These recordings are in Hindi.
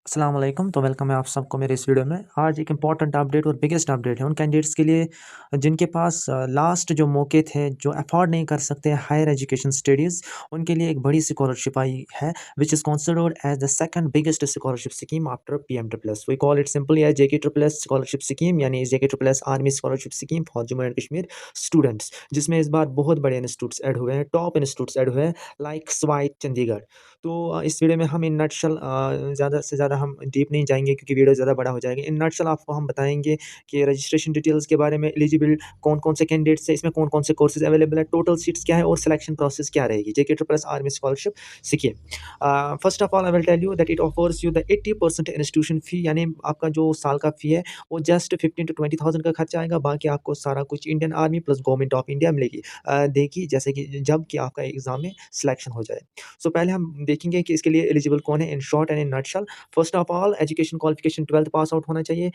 अस्सलाम वालेकुम। तो वेलकम है आप सबको मेरे इस वीडियो में। आज एक इम्पॉर्टेंट अपडेट और बिगेस्ट अपडेट है उन कैंडिडेट्स के लिए जिनके पास लास्ट जो मौके थे, जो अफोर्ड नहीं कर सकते हायर एजुकेशन स्टडीज़, उनके लिए एक बड़ी स्कॉलरशिप आई है which is considered as the second biggest scholarship scheme after PM triple S. We call it simply as JK triple S scholarship scheme, यानी JK triple S army scholarship scheme for Jammu and Kashmir students, जिसमें इस बार बहुत बड़े इंस्टीट्यूट्स ऐड हुए हैं, टॉप इंस्टीट्यूट्स ऐड हुए हैं लाइक स्वाई चंडीगढ़। तो इस वीडियो में हम इन नटशल ज़्यादा से ज़्यादा हम डीप नहीं जाएँगे क्योंकि वीडियो ज़्यादा बड़ा हो जाएगा। इन नटशल आपको हम बताएँगे कि रजिस्ट्रेशन डिटेल्स के बारे में, एलिजिबल कौन-कौन से कैंडिडेट्स हैं, इसमें कौन-कौन से कोर्सेज़ अवेलेबल है, टोटल सीट्स क्या है और सिलेक्शन प्रोसेस क्या रहेगी। JK triple S army scholarship scheme. First of all I will tell you that it offers you the 80% institution fee, यानी आपका जो साल का फी है वो जस्ट 15 टू 20,000 का खर्चा आएगा। बाकी आपको सारा कुछ Indian army plus government of India मिलेगी, देगी, जैसे कि जब कि आपका एग्ज़ाम में सिलेक्शन हो जाए। सो पहले हम देखेंगे कि इसके लिए एलिजिबल कौन है in short and in nutshell. First of all education qualification 12th pass out होना चाहिए,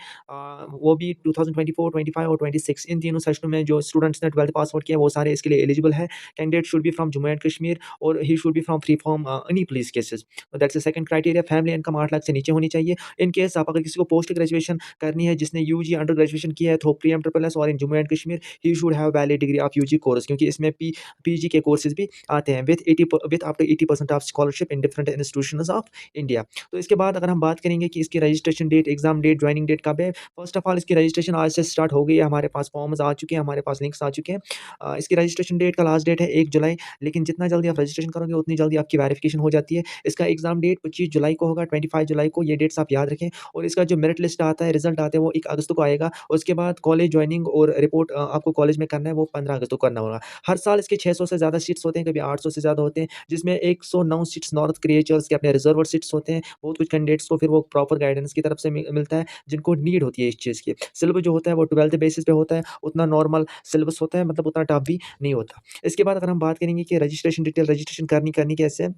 वो भी 2024, 25 और 26 इन तीनों सेशनों में जो स्टूडेंट्स ने 12th पास आउट किया वो सारे इसके लिए एलिजिबल है। Candidate should be from Jammu and Kashmir और he should be from free from any police cases. That's the second criteria. Family income 8 lakh से नीचे होनी चाहिए। इन केस आप अगर किसी को पोस्ट ग्रेजुएशन करनी है, जिसने यूजी अंडर ग्रेजुएशन किया है थ्रू प्रीएम ट्रिपल एस और in Jammu and Kashmir, he should have valid degree of UG course, क्योंकि इसमें पीजी के कोर्सेज भी आते हैं with up to 80% of scholarship in different institutions of India. तो इसके बाद अगर हम बात करेंगे कि इसकी registration date, exam date, joining date कब है। फर्स्ट ऑफ ऑल इसकी रजिस्ट्रेशन आज से स्टार्ट हो गई है, हमारे पास फॉर्म्स आ चुके हैं, हमारे पास लिंक्स आ चुके हैं। इसकी रजिस्ट्रेशन डेट का लास्ट डेट है 1 जुलाई, लेकिन जितना जल्दी आप रजिस्ट्रेशन करोगे उतनी जल्दी आपकी वेरिफिकेशन हो जाती है। इसका एग्जाम डेट 25 जुलाई को होगा, 25 जुलाई को, ये डेट्स आप याद रखें। और इसका जो मेरिट लिस्ट आता है, रिजल्ट आता है, वो 1 अगस्त को आएगा। उसके बाद कॉलेज ज्वाइनिंग और रिपोर्ट आपको कॉलेज में करना है, वो 15 अगस्त को करना होगा। हर साल इसके 600 से ज़्यादा सीट्स होते हैं, कभी 800 से ज़्यादा होते हैं, जिसमें 109 सीट्स नॉर्थ क्रिएचर्स के अपने रिजर्वर सीट्स होते हैं। बहुत कुछ कैंडिडेट्स को फिर वो प्रॉपर गाइडेंस की तरफ से मिलता है, जिनको नीड होती है इस चीज़ की। सिलेबस जो होता है वो 12th बेसिस पे होता है, उतना नॉर्मल सिलेबस होता है, मतलब उतना टफ भी नहीं होता। इसके बाद अगर हम बात करेंगे कि रजिस्ट्रेशन डिटेल, रजिस्ट्रेशन करनी करनी कैसे है।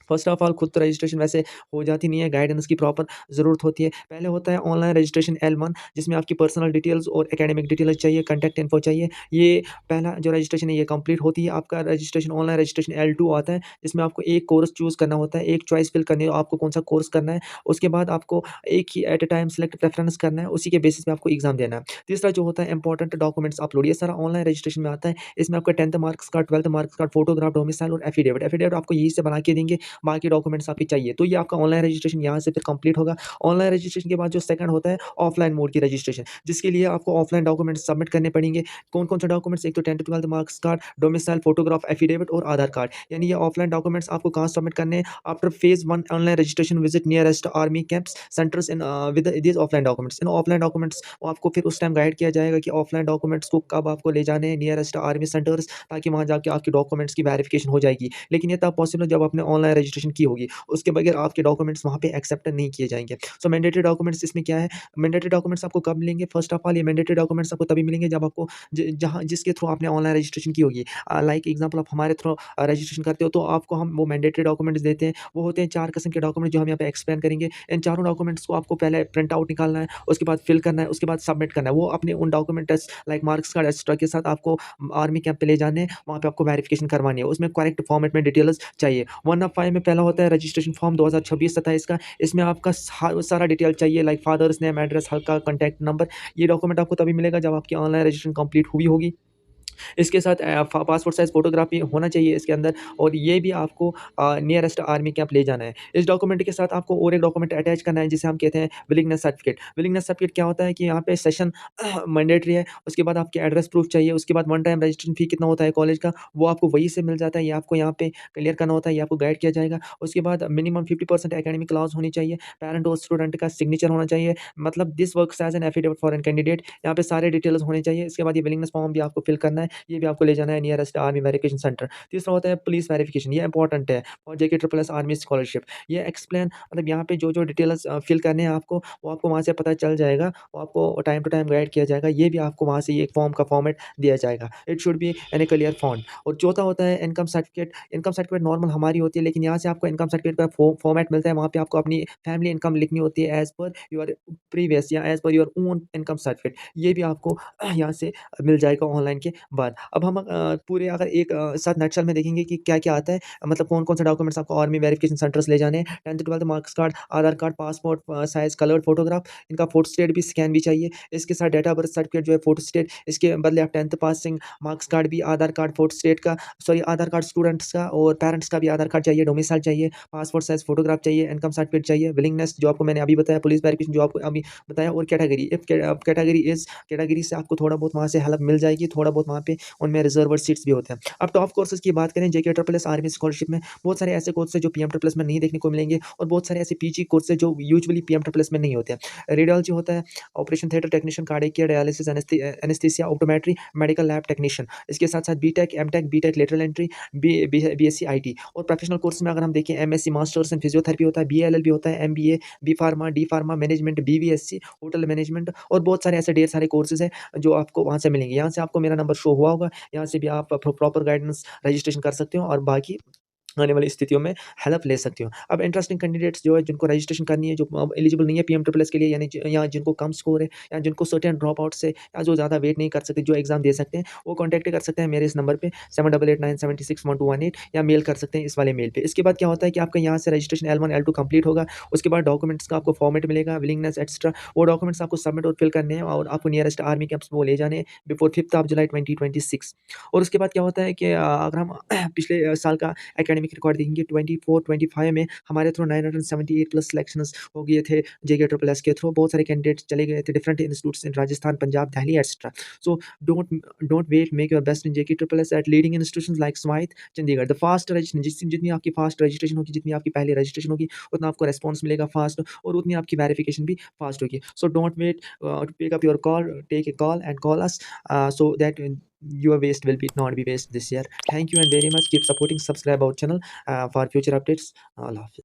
फर्स्ट ऑफ ऑल खुद तो रजिस्ट्रेशन वैसे हो जाती नहीं है, गाइडेंस की प्रॉपर ज़रूरत होती है। पहले होता है ऑनलाइन रजिस्ट्रेशन L1, जिसमें आपकी पर्सनल डिटेल्स और एकेडमिक डिटेल्स चाहिए, कॉन्टैक्ट इन्फो चाहिए। ये पहला जो रजिस्ट्रेशन है ये कंप्लीट होती है। आपका रजिस्ट्रेशन ऑनलाइन रजिस्ट्रेशन L2 आता है, जिसमें आपको एक कोर्स चूज़ करना होता है, एक चॉइस फिल करनी है, आपको कौन-सा कोर्स करना है। उसके बाद आपको एक ही at a time select preference करना है, उसी के बेसिस पे आपको एग्ज़ाम देना है। तीसरा जो होता है इंपॉर्टेंट डॉक्यूमेंट्स अपलोड, ये सारा ऑनलाइन रजिस्ट्रेशन में आता है। इसमें आपका 10th marks card, 12th marks card, photograph, domicile और एफिडेविट। एफिडेविट आपको यहीं से बना के देंगे, बाकी डॉक्यूमेंट्स आपकी चाहिए। तो ये आपका ऑनलाइन रजिस्ट्रेशन यहाँ से फिर कंप्लीट होगा। ऑनलाइन रजिस्ट्रेशन के बाद जो सेकंड होता है ऑफलाइन मोड की रजिस्ट्रेशन, जिसके लिए आपको ऑफलाइन डॉक्यूमेंट्स सबमिट करने पड़ेंगे। कौन-कौन से डॉक्यूमेंट्स, एक तो 10th 12th marks card, domicile, photograph, affidavit और आधार कार्ड। यानी ये ऑफलाइन डॉक्यूमेंट्स आपको कहाँ सबमिट करने हैं? After phase 1 online registration visit nearest army camps centres in with these offline documents. In offline documents को आपको फिर उस टाइम गाइड किया जाएगा कि ऑफलाइन डॉक्यूमेंट्स को कब आपको ले जाने हैं नियरेस्ट आर्मी सेंटर्स, ताकि वहाँ जाके आपके डॉक्यूमेंट्स की वेरिफिकेशन हो जाएगी। लेकिन ये तब पॉसिबल जब आपने ऑनलाइन रजिस्ट्रेशन की होगी। उसके बगैर आपके डॉक्यूमेंट्स वहाँ पे एक्सेप्ट नहीं किए जाएँगे। सो मैंडेटरी डॉक्यूमेंट्स इसमें क्या है? मैंडेटरी डॉक्यूमेंट्स आपको कब मिलेंगे? फर्स्ट ऑफ ऑल ये मैंडेटरी डॉक्यूमेंट्स आपको तभी मिलेंगे जब आपको ज जहाँ जिसके थ्रू आपने ऑनलाइन रजिस्ट्रेशन की होगी। लाइक एग्ज़ाम्पल आप हमारे थ्रू रजिस्ट्रेशन करते हो, तो आपको हम वो मैंडेटरी डॉक्यूमेंट्स देते हैं। वो होते हैं 4 किस्म के डॉक्यूमेंट, जो हम यहाँ पे एक्सप्लेन करेंगे। इन चारों डॉक्यूमेंट्स को आपको पहले प्रिंट आउट निकालना है, उसके बाद फिल करना है, उसके बाद सबमिट करना है। वो अपने उन documents like marks card extra के साथ आपको आर्मी कैंप पे ले जाने हैं, वहाँ पे आपको वेरिफिकेशन करवानी है। उसमें करेक्ट फॉर्मेट में डिटेल्स चाहिए। 1 ऑफ 5 में पहला होता है रजिस्ट्रेशन फॉर्म 2026-27 का। इसमें आपका सारा डिटेल चाहिए, लाइक फादर्स नेम, एड्रेस, हल्का कॉन्टैक्ट नंबर। ये डॉक्यूमेंट आपको तभी मिलेगा जब आपकी ऑनलाइन रजिस्ट्रेशन कंप्लीट हुई होगी। इसके साथ पासपोर्ट साइज़ फ़ोटोग्राफ़ी होना चाहिए इसके अंदर, और ये भी आपको नियरेस्ट आर्मी कैंप ले जाना है। इस डॉक्यूमेंट के साथ आपको और एक डॉक्यूमेंट अटैच करना है, जिसे हम कहते हैं विलिंगनेस सर्टिफ़िकेट। विलिंगनेस सर्टिफ़िकेट क्या होता है कि यहाँ पे सेशन मैंडेटरी है, उसके बाद आपके एड्रेस प्रूफ़ चाहिए, उसके बाद वन टाइम रजिस्ट्रेशन फ़ी कितना होता है कॉलेज का, वो आपको वहीं से मिल जाता है, ये आपको यहाँ पे क्लियर करना होता है, ये आपको गाइड किया जाएगा। उसके बाद मिनिमम 50% एकेडमिक क्लास होनी चाहिए, पैरेंट और स्टूडेंट का सिग्नेचर होना चाहिए, मतलब this works as an affidavit for an candidate. यहाँ पे सारे डिटेल्स होने चाहिए। इसके बाद ये विलिंगनेस फॉर्म भी आपको फिल करना है, ये भी आपको ले जाना है नियरेस्ट आर्मी वेरिफिकेशन सेंटर। तीसरा होता है पुलिस वेरिफिकेशन, ये इंपॉर्टेंट है, और जेके ट्रिपल एस आर्मी स्कॉलरशिप। ये एक्सप्लेन, मतलब यहाँ पे जो-जो डिटेल्स फिल करने हैं आपको, वो आपको वहाँ से पता चल जाएगा, वो आपको टाइम टू टाइम गाइड किया जाएगा। ये भी आपको वहाँ से ये फॉर्म का फॉर्मेट दिया जाएगा। It should be in A clear font. और चौथा होता है income certificate. Income certificate normal हमारी होती है, लेकिन यहाँ से आपको इनकम सर्टिफिकेट का फॉर्मेट मिलता है, वहाँ पे आपको अपनी फैमिली इनकम लिखनी होती है एज़ पर योर प्रीवियस या as per your own income certificate. ये भी आपको यहाँ से मिल जाएगा ऑनलाइन के बाद। अब हम पूरे अगर एक साथ नटशल में देखेंगे कि क्या-क्या आता है, मतलब कौन-कौन से डॉक्यूमेंट्स आपको आर्मी वेरिफिकेशन सेंटर्स ले जाने हैं, 10th-12th marks card, Aadhaar card, passport size coloured photograph, इनका फोटो स्टेट भी स्कैन भी चाहिए। इसके साथ डेट ऑफ बर्थ सर्टिफिकेट जो है फोटो स्टेट, इसके बदले आप 10th पासिंग मार्क्स कार्ड भी, आधार कार्ड फोटो स्टेट का, सॉरी आधार कार्ड स्टूडेंट्स का और पेरेंट्स का भी आधार कार्ड चाहिए, डोमिसाइल चाहिए, पासपोर्ट साइज़ फोटोग्राफ चाहिए, इनकम सर्टिफिकेट चाहिए, विलिंगनेस जो आपको मैंने अभी बताया, पुलिस वेरिफिकेशन जो आपको अभी बताया, और category if category is, category से आपको थोड़ा बहुत वहाँ से हेल्प मिल जाएगी, थोड़ा बहुत वहाँ पे उनमें रिजर्व्ड सीट्स भी होते हैं। अब टॉप कोर्सेज़ की बात करें जेके ट्रिपल एस आर्मी स्कॉलरशिप में, बहुत सारे ऐसे कोर्स हैं जो पीएम ट्रिपल एस में नहीं देखने को मिलेंगे, और बहुत सारे ऐसे पीजी कोर्स हैं जो यूजुअली पीएम ट्रिपल एस में नहीं होते हैं। रेडियोलॉजी होता है, operation theatre technician, cardiac care, dialysis, anaesthesia, optometry, medical lab technician. इसके साथ-साथ BTech, MTech, BTech lateral entry, BSc IT, और प्रोफेशनल कोर्स में अगर हम देखें एमएससी मास्टर्स इन फिजियोथेरेपी होता है, बीएलएल भी होता है, MBA, B pharma, D pharma, management, BVSc, hotel management, और बहुत सारे ऐसे ढेर सारे कोर्सेज़ हैं जो आपको वहाँ से मिलेंगे। यहाँ से आपको मेरा नंबर शो हुआ होगा, यहाँ से भी आप प्रॉपर गाइडेंस रजिस्ट्रेशन कर सकते हो और बाकी आने वाली स्थितियों में हेल्प ले सकते हो। अब इंटरेस्टिंग कैंडिडेट्स जो है जिनको रजिस्ट्रेशन करनी है, जो अब एलिजिबल नहीं है पीएम ट्रिपल एस के लिए, यानी या जिनको कम स्कोर है, या जिनको सर्टेन ड्रॉप आउट्स है, या जो ज़्यादा वेट नहीं कर सकते, जो एग्ज़ाम दे सकते हैं, वो कॉन्टैक्ट कर सकते हैं मेरे इस नंबर पे 7889761218, या मेल कर सकते हैं इस वाले मेल पे। इसके बाद क्या होता है कि आपका यहाँ से रजिस्ट्रेशन L1 L2 कंप्लीट होगा, उसके बाद डॉक्यूमेंट्स का आपको फॉर्मेट मिलेगा, विलिंगनेस एक्स्ट्रा, वो डॉक्यूमेंट्स आपको सबमिट और फिल करने हैं, और आपको नियरेस्ट आर्मी कैंप्स में वो ले जाने हैं बिफोर 5th ऑफ जुलाई 2026। और उसके बाद क्या होता है कि अगर हम पिछले साल का एकेडमिक रिकॉर्ड देखेंगे, 24-25 में हमारे थ्रू 978 प्लस सिलेक्शंस हो गए थे जेके ट्रिपल एस के थ्रू। बहुत सारे कैंडिडेट्स चले गए थे different institutes in Rajasthan, Punjab, Delhi etcetera. So don't don't wait, make your best in JK triple S at leading institutions like स्वायत्त, चंडीगढ़। द फास्ट रजिस्ट्रेशन, जितनी आपकी फास्ट रजिस्ट्रेशन होगी, जितनी आपकी पहले रजिस्ट्रेशन होगी, उतना आपको रिस्पॉन्स मिलेगा फास्ट, और उतनी आपकी वेरिफिकेशन भी फास्ट होगी। So don't wait, pick up your call, take a call and call us, so that your waste will be not be waste this year. Thank you and very much. Keep supporting, subscribe our channel for future updates. Allah Hafiz.